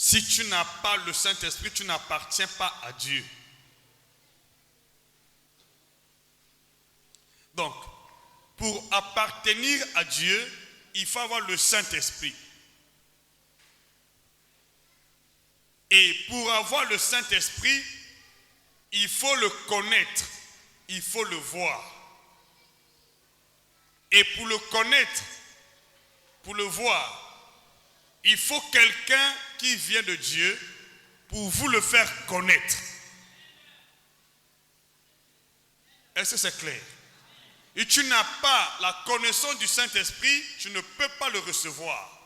Si tu n'as pas le Saint-Esprit, tu n'appartiens pas à Dieu. Donc, pour appartenir à Dieu, il faut avoir le Saint-Esprit. Et pour avoir le Saint-Esprit, il faut le connaître, il faut le voir. Et pour le connaître, pour le voir, il faut quelqu'un qui vient de Dieu pour vous le faire connaître. Est-ce que c'est clair? Et tu n'as pas la connaissance du Saint-Esprit, tu ne peux pas le recevoir.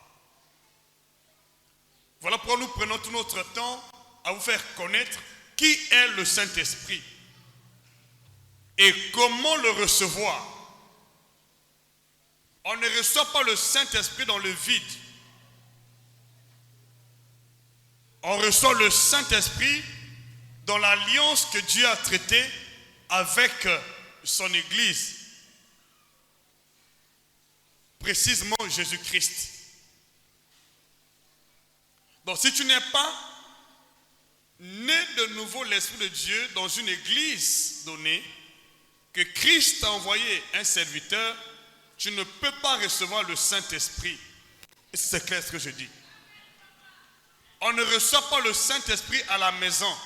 Voilà pourquoi nous prenons tout notre temps à vous faire connaître qui est le Saint-Esprit et comment le recevoir. On ne reçoit pas le Saint-Esprit dans le vide. On reçoit le Saint-Esprit dans l'alliance que Dieu a traitée avec son Église. Précisément Jésus-Christ. Donc si tu n'es pas né de nouveau l'Esprit de Dieu dans une église donnée, que Christ a envoyé un serviteur, tu ne peux pas recevoir le Saint-Esprit. Et c'est clair ce que je dis. On ne reçoit pas le Saint-Esprit à la maison.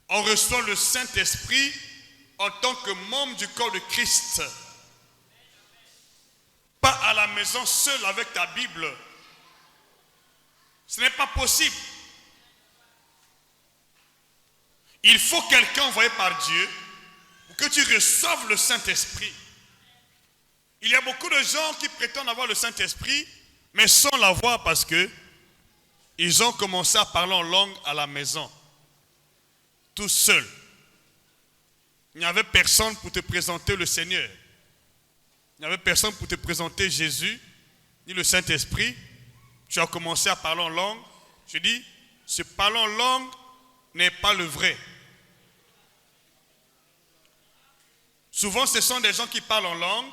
On reçoit le Saint-Esprit en tant que membre du corps de Christ. Pas à la maison seul avec ta Bible. Ce n'est pas possible. Il faut quelqu'un envoyé par Dieu pour que tu reçoives le Saint-Esprit. Il y a beaucoup de gens qui prétendent avoir le Saint-Esprit, mais sans l'avoir parce que ils ont commencé à parler en langue à la maison, tout seuls. Il n'y avait personne pour te présenter le Seigneur. Il n'y avait personne pour te présenter Jésus, ni le Saint-Esprit. Tu as commencé à parler en langue. Je dis, ce parler en langue n'est pas le vrai. Souvent, ce sont des gens qui parlent en langue,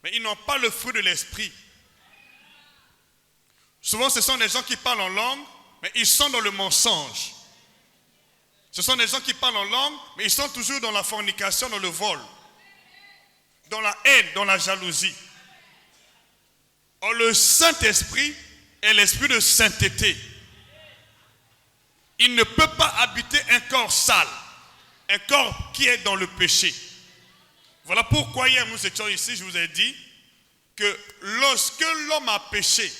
mais ils n'ont pas le fruit de l'esprit. Souvent, ce sont des gens qui parlent en langue, mais ils sont dans le mensonge. Ce sont des gens qui parlent en langue, mais ils sont toujours dans la fornication, dans le vol, dans la haine, dans la jalousie. Or, le Saint-Esprit est l'esprit de sainteté. Il ne peut pas habiter un corps sale, un corps qui est dans le péché. Voilà pourquoi hier nous étions ici, je vous ai dit que lorsque l'homme a péché,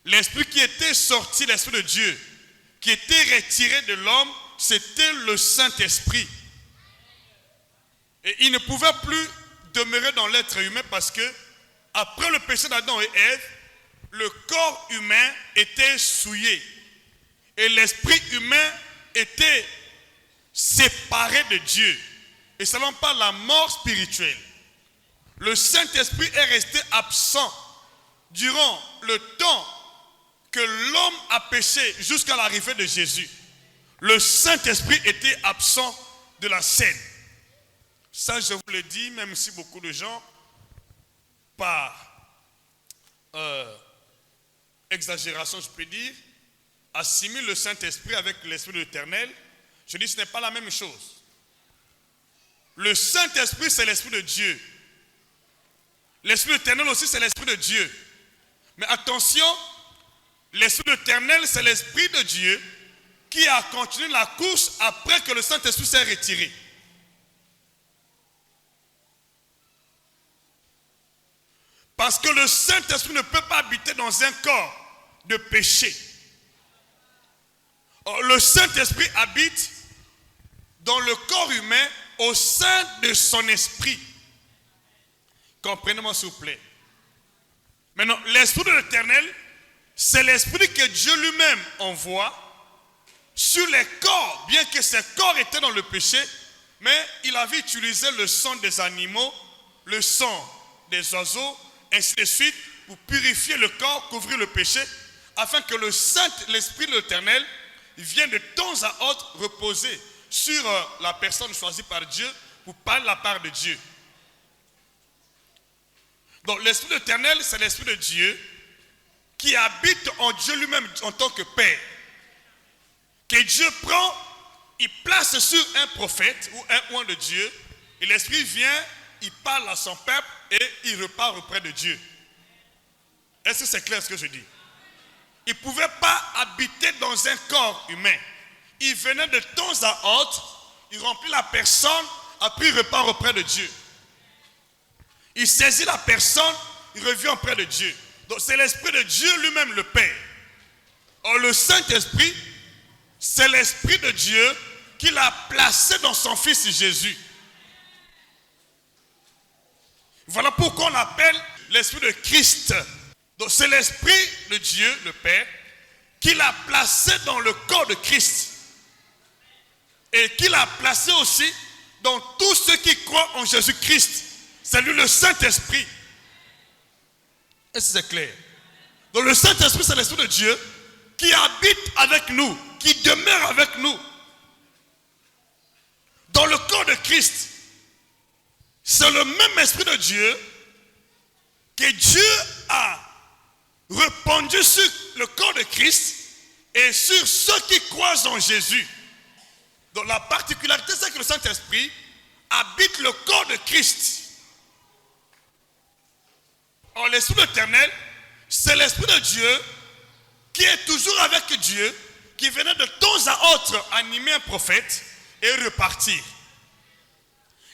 l'esprit qui était sorti, l'esprit de Dieu, qui était retiré de l'homme, c'était le Saint-Esprit. Et il ne pouvait plus demeurer dans l'être humain parce que après le péché d'Adam et Ève, le corps humain était souillé. Et l'esprit humain était séparé de Dieu. Et selon par la mort spirituelle. Le Saint-Esprit est resté absent durant le temps que l'homme a péché jusqu'à l'arrivée de Jésus. Le Saint-Esprit était absent de la scène. Ça, je vous le dis, même si beaucoup de gens, par exagération, je peux dire, assimilent le Saint-Esprit avec l'Esprit de l'Éternel. Je dis, ce n'est pas la même chose. Le Saint-Esprit, c'est l'Esprit de Dieu. L'Esprit éternel aussi, c'est l'Esprit de Dieu. Mais attention, l'Esprit éternel, c'est l'Esprit de Dieu qui a continué la course après que le Saint-Esprit s'est retiré. Parce que le Saint-Esprit ne peut pas habiter dans un corps de péché. Or, le Saint-Esprit habite dans le corps humain au sein de son esprit. Comprenez-moi s'il vous plaît. Maintenant, l'Esprit de l'Éternel, c'est l'Esprit que Dieu lui-même envoie sur les corps, bien que ces corps étaient dans le péché, mais il avait utilisé le sang des animaux, le sang des oiseaux, ainsi de suite, pour purifier le corps, couvrir le péché, afin que l'Esprit de l'Éternel vienne de temps à autre reposer sur la personne choisie par Dieu pour parler de la part de Dieu. Donc l'Esprit éternel, c'est l'Esprit de Dieu qui habite en Dieu lui-même en tant que Père, que Dieu prend, il place sur un prophète ou un oint de Dieu, et l'Esprit vient, il parle à son peuple et il repart auprès de Dieu. Est-ce que c'est clair ce que je dis? Il ne pouvait pas habiter dans un corps humain. Il venait de temps à autre, il remplit la personne, après il repart auprès de Dieu. Il saisit la personne, il revient auprès de Dieu. Donc c'est l'Esprit de Dieu lui-même le Père. Or le Saint-Esprit, c'est l'Esprit de Dieu qu'il a placé dans son Fils Jésus. Voilà pourquoi on appelle l'Esprit de Christ. Donc c'est l'Esprit de Dieu, le Père, qu'il a placé dans le corps de Christ. Et qu'il a placé aussi dans tous ceux qui croient en Jésus-Christ. C'est lui le Saint-Esprit. Est-ce que c'est clair? Donc le Saint-Esprit, c'est l'Esprit de Dieu qui habite avec nous, qui demeure avec nous. Dans le corps de Christ. C'est le même Esprit de Dieu que Dieu a répandu sur le corps de Christ et sur ceux qui croient en Jésus. Donc la particularité, c'est que le Saint-Esprit habite le corps de Christ. Or, l'Esprit éternel, c'est l'Esprit de Dieu qui est toujours avec Dieu, qui venait de temps à autre animer un prophète et repartir.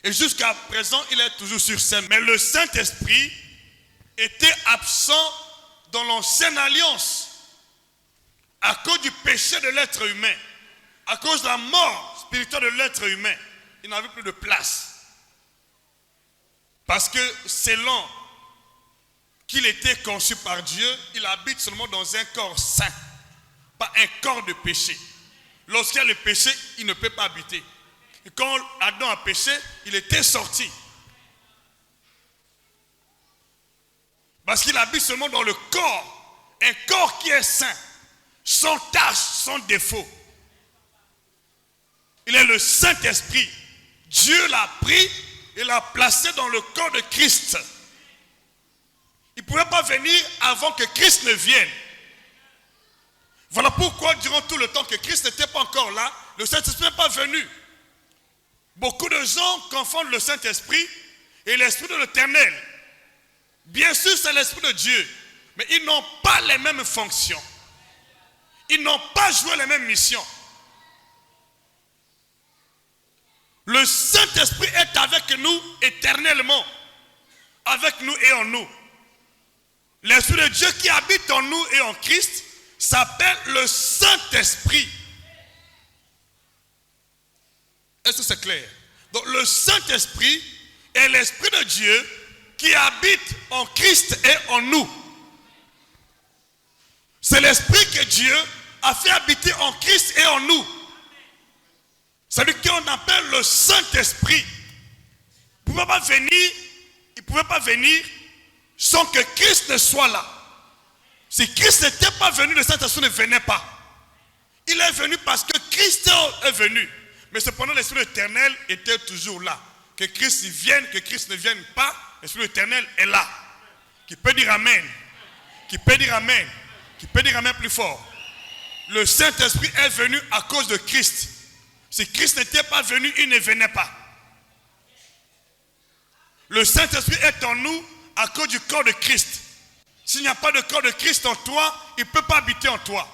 Et jusqu'à présent, il est toujours sur scène. Mais le Saint-Esprit était absent dans l'ancienne alliance à cause du péché de l'être humain, à cause de la mort spirituelle de l'être humain. Il n'avait plus de place. Parce que selon qu'il était conçu par Dieu, il habite seulement dans un corps saint, pas un corps de péché. Lorsqu'il y a le péché, il ne peut pas habiter. Et quand Adam a péché, il était sorti. Parce qu'il habite seulement dans le corps, un corps qui est saint, sans tache, sans défaut. Il est le Saint-Esprit. Dieu l'a pris et l'a placé dans le corps de Christ. Il ne pouvait pas venir avant que Christ ne vienne. Voilà pourquoi, durant tout le temps que Christ n'était pas encore là, le Saint-Esprit n'est pas venu. Beaucoup de gens confondent le Saint-Esprit et l'Esprit de l'Éternel. Bien sûr, c'est l'Esprit de Dieu, mais ils n'ont pas les mêmes fonctions. Ils n'ont pas joué les mêmes missions. Le Saint-Esprit est avec nous éternellement, avec nous et en nous. L'Esprit de Dieu qui habite en nous et en Christ s'appelle le Saint-Esprit. Est-ce que c'est clair? Donc le Saint-Esprit est l'Esprit de Dieu qui habite en Christ et en nous. C'est l'Esprit que Dieu a fait habiter en Christ et en nous. C'est lui qu'on appelle le Saint-Esprit. Il ne pouvait pas venir sans que Christ ne soit là. Si Christ n'était pas venu, le Saint-Esprit ne venait pas. Il est venu parce que Christ est venu. Mais cependant, l'Esprit éternel était toujours là. Que Christ vienne, que Christ ne vienne pas, l'Esprit éternel est là. Qui peut dire Amen. Qui peut dire Amen. Qui peut dire Amen plus fort. Le Saint-Esprit est venu à cause de Christ. Si Christ n'était pas venu, il ne venait pas. Le Saint-Esprit est en nous à cause du corps de Christ. S'il n'y a pas de corps de Christ en toi, il ne peut pas habiter en toi.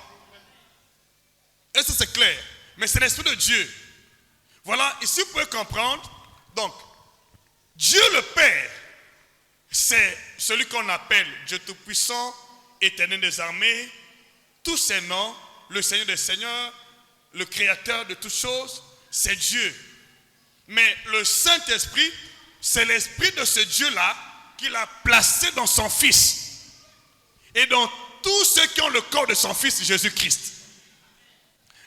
Est-ce que c'est clair? Mais c'est l'Esprit de Dieu. Voilà, ici vous pouvez comprendre. Donc, Dieu le Père, c'est celui qu'on appelle Dieu Tout-Puissant, Éternel des armées, tous ses noms, le Seigneur des Seigneurs, le Créateur de toutes choses, c'est Dieu. Mais le Saint-Esprit, c'est l'Esprit de ce Dieu-là qu'il a placé dans son Fils. Et dans tous ceux qui ont le corps de son Fils, Jésus-Christ.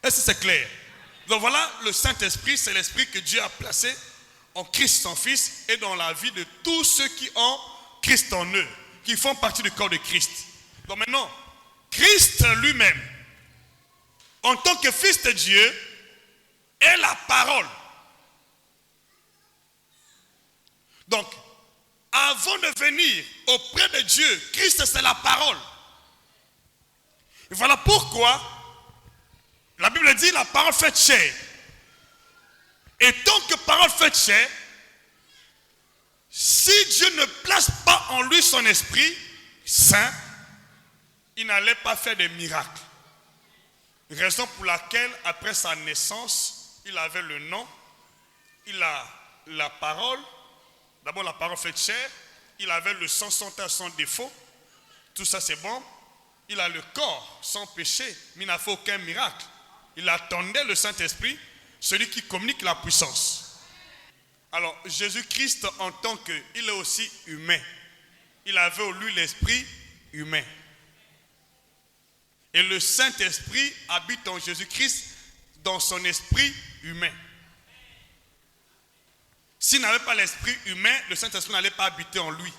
Est-ce que c'est clair? Donc voilà, le Saint-Esprit, c'est l'Esprit que Dieu a placé en Christ son Fils et dans la vie de tous ceux qui ont Christ en eux, qui font partie du corps de Christ. Donc maintenant, Christ lui-même, en tant que Fils de Dieu, est la parole. Donc, avant de venir auprès de Dieu, Christ c'est la parole. Et voilà pourquoi la Bible dit la parole faite chair. Et tant que parole faite chair, si Dieu ne place pas en lui son esprit saint, il n'allait pas faire de miracles. Raison pour laquelle, après sa naissance, il avait le nom, il a la parole, d'abord la parole faite chair, il avait le sang sans tache, sans défaut, tout ça c'est bon. Il a le corps sans péché, mais il n'a fait aucun miracle. Il attendait le Saint-Esprit, celui qui communique la puissance. Alors Jésus-Christ, en tant qu'il est aussi humain, il avait en lui l'esprit humain. Et le Saint-Esprit habite en Jésus-Christ dans son esprit humain. S'il n'avait pas l'esprit humain, le Saint-Esprit n'allait pas habiter en lui.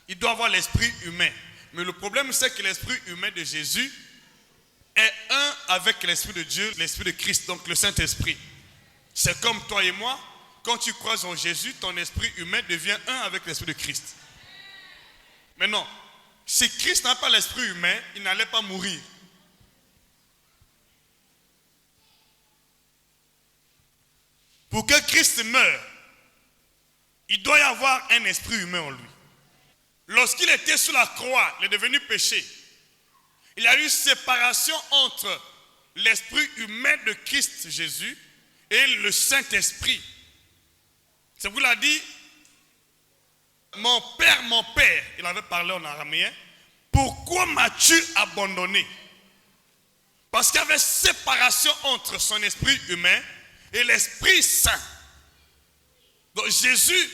Il doit avoir l'esprit humain. Mais le problème, c'est que l'esprit humain de Jésus est un avec l'esprit de Dieu, l'esprit de Christ, donc le Saint-Esprit. C'est comme toi et moi, quand tu crois en Jésus, ton esprit humain devient un avec l'esprit de Christ. Mais non, si Christ n'a pas l'esprit humain, il n'allait pas mourir. Pour que Christ meure, il doit y avoir un esprit humain en lui. Lorsqu'il était sur la croix, il est devenu péché. Il y a eu séparation entre l'esprit humain de Christ Jésus et le Saint-Esprit. C'est vous l'a dit, mon père, il avait parlé en araméen, pourquoi m'as-tu abandonné? Parce qu'il y avait séparation entre son esprit humain et l'Esprit Saint. Donc Jésus,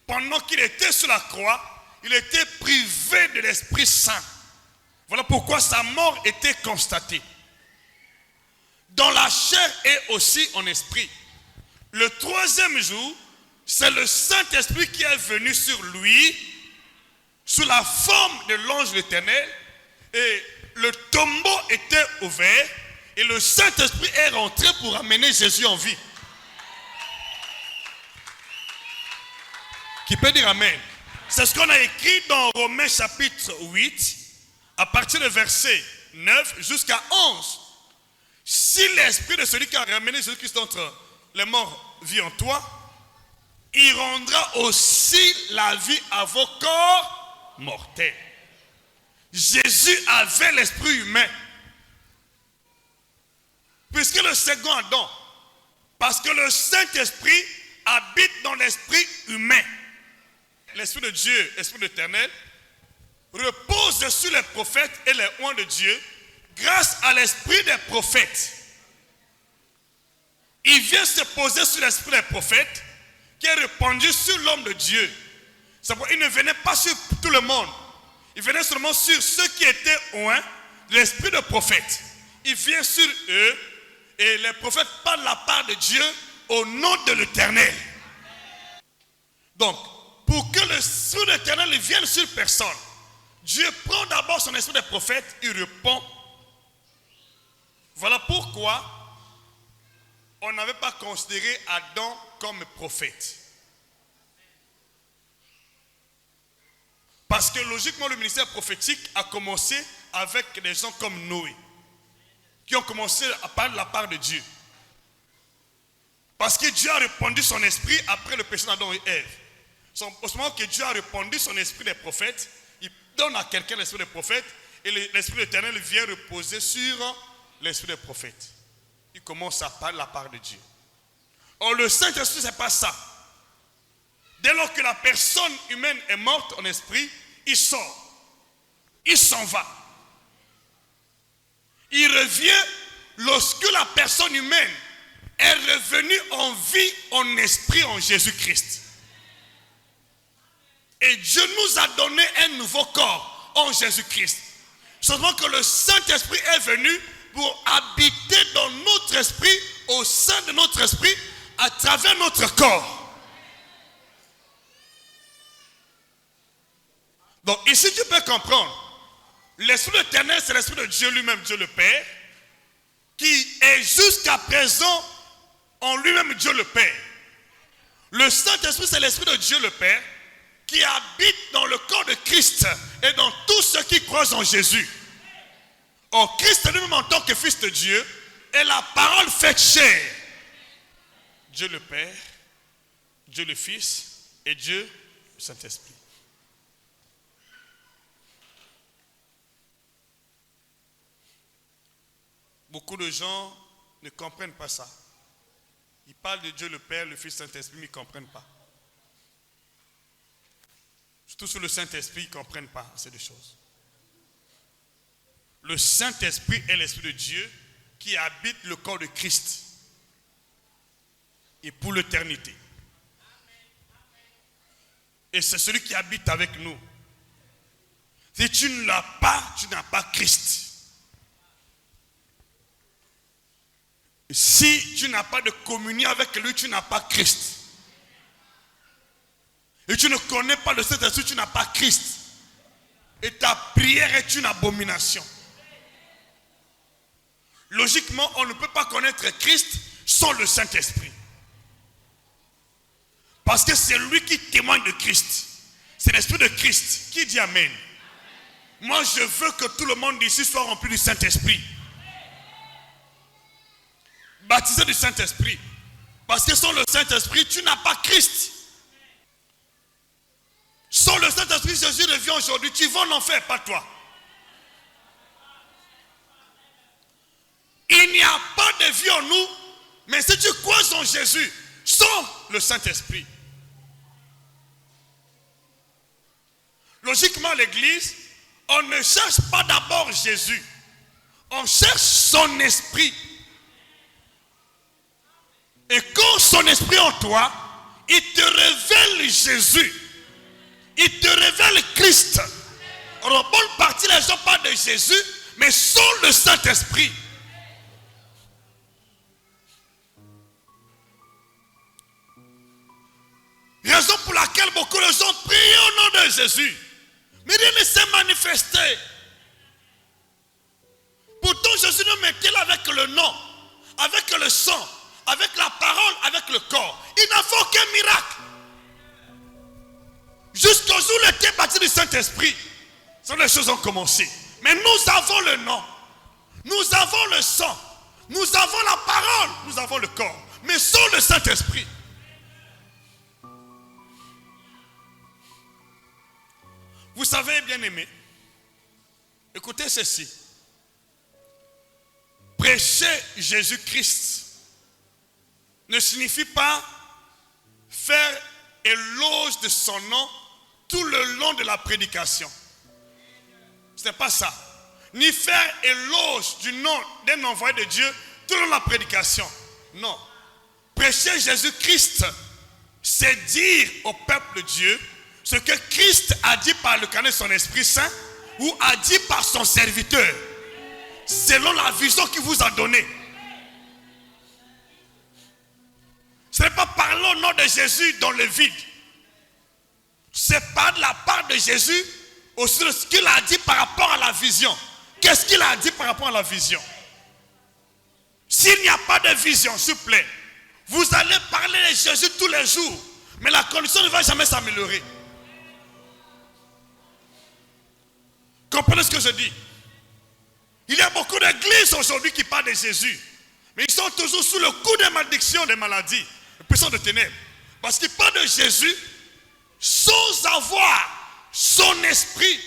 pendant qu'il était sur la croix, il était privé de l'Esprit Saint. Voilà pourquoi sa mort était constatée. Dans la chair et aussi en esprit. Le troisième jour, c'est le Saint-Esprit qui est venu sur lui, sous la forme de l'ange de l'Éternel, et le tombeau était ouvert, et le Saint-Esprit est rentré pour amener Jésus en vie. Qui peut dire Amen? C'est ce qu'on a écrit dans Romains chapitre 8, à partir du verset 9 jusqu'à 11. Si l'esprit de celui qui a ramené Jésus-Christ entre les morts vit en toi, il rendra aussi la vie à vos corps mortels. Jésus avait l'esprit humain. Puisque le second Adam, parce que le Saint-Esprit habite dans l'esprit humain. L'Esprit de Dieu, l'Esprit de l'Éternel, repose sur les prophètes et les oints de Dieu grâce à l'esprit des prophètes. Il vient se poser sur l'esprit des prophètes qui est répandu sur l'homme de Dieu. C'est pourquoi il ne venait pas sur tout le monde. Il venait seulement sur ceux qui étaient oints de l'esprit de prophète. Il vient sur eux et les prophètes parlent la part de Dieu au nom de l'Éternel. Donc, pour que l'Esprit de l'Éternel vienne sur personne, Dieu prend d'abord son esprit des prophètes, il répond. Voilà pourquoi on n'avait pas considéré Adam comme prophète. Parce que logiquement, le ministère prophétique a commencé avec des gens comme Noé, qui ont commencé à parler de la part de Dieu. Parce que Dieu a répandu son esprit après le péché d'Adam et Ève. Au moment que Dieu a répandu son esprit des prophètes, il donne à quelqu'un l'esprit des prophètes et l'esprit de l'Éternel vient reposer sur l'esprit des prophètes. Il commence à parler de la part de Dieu. Or, le Saint-Esprit, ce n'est pas ça. Dès lors que la personne humaine est morte en esprit, il sort. Il s'en va. Il revient lorsque la personne humaine est revenue en vie, en esprit, en Jésus-Christ. Et Dieu nous a donné un nouveau corps en Jésus-Christ. Seulement que le Saint-Esprit est venu pour habiter dans notre esprit, au sein de notre esprit, à travers notre corps. Donc ici tu peux comprendre, l'Esprit de l'Éternel c'est l'Esprit de Dieu lui-même, Dieu le Père, qui est jusqu'à présent en lui-même Dieu le Père. Le Saint-Esprit c'est l'Esprit de Dieu le Père, qui habite dans le corps de Christ et dans tous ceux qui croient en Jésus. Or, Christ lui-même en tant que Fils de Dieu est la parole faite chair. Dieu le Père, Dieu le Fils et Dieu le Saint-Esprit. Beaucoup de gens ne comprennent pas ça. Ils parlent de Dieu le Père, le Fils, le Saint-Esprit, mais ils ne comprennent pas. Surtout sur le Saint-Esprit, ils ne comprennent pas ces deux choses. Le Saint-Esprit est l'Esprit de Dieu qui habite le corps de Christ. Et pour l'éternité. Et c'est celui qui habite avec nous. Si tu ne l'as pas, tu n'as pas Christ. Si tu n'as pas de communion avec lui, tu n'as pas Christ. Et tu ne connais pas le Saint-Esprit, tu n'as pas Christ. Et ta prière est une abomination. Logiquement, on ne peut pas connaître Christ sans le Saint-Esprit. Parce que c'est lui qui témoigne de Christ. C'est l'Esprit de Christ qui dit Amen. Moi, je veux que tout le monde ici soit rempli du Saint-Esprit. Baptisé du Saint-Esprit. Parce que sans le Saint-Esprit, tu n'as pas Christ. Sans le Saint-Esprit, Jésus revient aujourd'hui. Tu vas en enfer, pas toi. Il n'y a pas de vie en nous. Mais si tu crois en Jésus, sans le Saint-Esprit. Logiquement, l'Église, on ne cherche pas d'abord Jésus. On cherche son esprit. Et quand son esprit en toi, il te révèle Jésus. Il te révèle Christ. Alors, bonne partie, les gens parlent de Jésus, mais sans le Saint-Esprit. Raison pour laquelle beaucoup de gens prient au nom de Jésus. Mais rien ne s'est manifesté. Pourtant, Jésus nous mettait avec le nom, avec le sang, avec la parole, avec le corps. Il n'a fait aucun miracle. Jusqu'au jour où il était baptisé du Saint-Esprit, les choses ont commencé. Mais nous avons le nom, nous avons le sang, nous avons la parole, nous avons le corps. Mais sans le Saint-Esprit. Vous savez, bien-aimés, écoutez ceci. Prêcher Jésus-Christ ne signifie pas faire éloge de son nom tout le long de la prédication. Ce n'est pas ça. Ni faire éloge du nom d'un envoyé de Dieu tout le long de la prédication. Non. Prêcher Jésus-Christ, c'est dire au peuple de Dieu ce que Christ a dit par le canal de son Esprit Saint ou a dit par son serviteur, selon la vision qu'il vous a donnée. Ce n'est pas parler au nom de Jésus dans le vide. C'est pas de la part de Jésus aussi de ce qu'il a dit par rapport à la vision. Qu'est-ce qu'il a dit par rapport à la vision? S'il n'y a pas de vision, s'il vous plaît, vous allez parler de Jésus tous les jours, mais la condition ne va jamais s'améliorer. Comprenez ce que je dis? Il y a beaucoup d'églises aujourd'hui qui parlent de Jésus, mais ils sont toujours sous le coup des malédictions, des maladies, des puissances de ténèbres. Parce qu'ils parlent de Jésus sans avoir son esprit